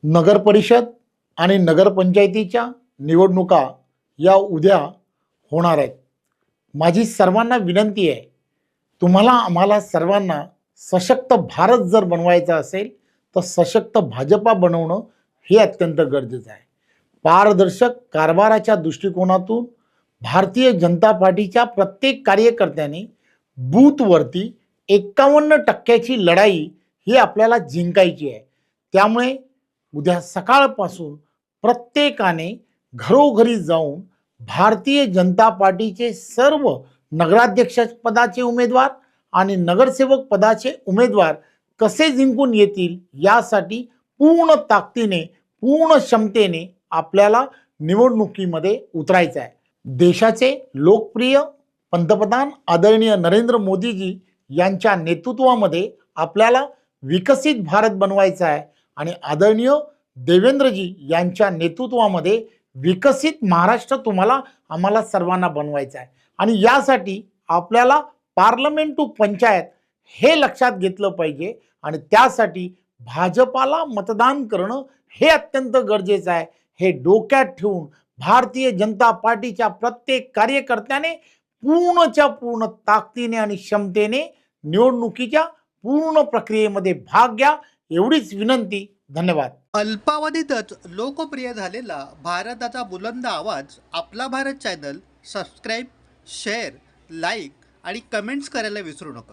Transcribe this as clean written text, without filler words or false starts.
नगरपरिषद आणि नगरपंचायतीच्या निवडणुका या उद्या होणार आहेत। माझी सर्वांना विनंती आहे, तुम्हाला आम्हाला सर्वांना सशक्त भारत जर बनवायचा असेल तर सशक्त भाजपा बनवणं हे अत्यंत गरजेचं आहे। पारदर्शक कारभाराच्या दृष्टिकोनातून भारतीय जनता पार्टीच्या प्रत्येक कार्यकर्त्याने बूथवरती 51% लढाई ही आपल्याला जिंकायची आहे। त्यामुळे उद्या सकाळपासून प्रत्येकाने घरोघरी जाऊन भारतीय जनता पार्टीचे सर्व नगराध्यक्ष पदाचे उमेदवार आणि नगरसेवक पदाचे उमेदवार कसे जिंकून येतील यासाठी पूर्ण ताकदीने पूर्ण क्षमतेने आपल्याला निवडणुकीमध्ये उतरायचं आहे। देशाचे लोकप्रिय पंतप्रधान आदरणीय नरेंद्र मोदीजी यांच्या नेतृत्वामध्ये आपल्याला विकसित भारत बनवायचा आहे आणि आदरणीय देवेंद्रजी यांच्या नेतृत्वामध्ये विकसित महाराष्ट्र तुम्हाला आम्हाला सर्वांना बनवायचा आहे। आणि यासाठी आपल्याला पार्लमेंट टू पंचायत हे लक्षात घेतलं पाहिजे आणि त्यासाठी भाजपाला मतदान करणं हे अत्यंत गरजेचं आहे। हे डोक्यात ठेवून भारतीय जनता पार्टीच्या प्रत्येक कार्यकर्त्याने पूर्णच्या पूर्ण ताकदीने आणि क्षमतेने निवडणुकीच्या पूर्ण प्रक्रियेमध्ये भाग घ्या, एवढीच विनंती। धन्यवाद। अल्पावधीतच लोकप्रिय झालेला भारताचा बुलंद आवाज आपला Bharat channel subscribe, share, like आणि कमेंट्स करायला विसरू नका।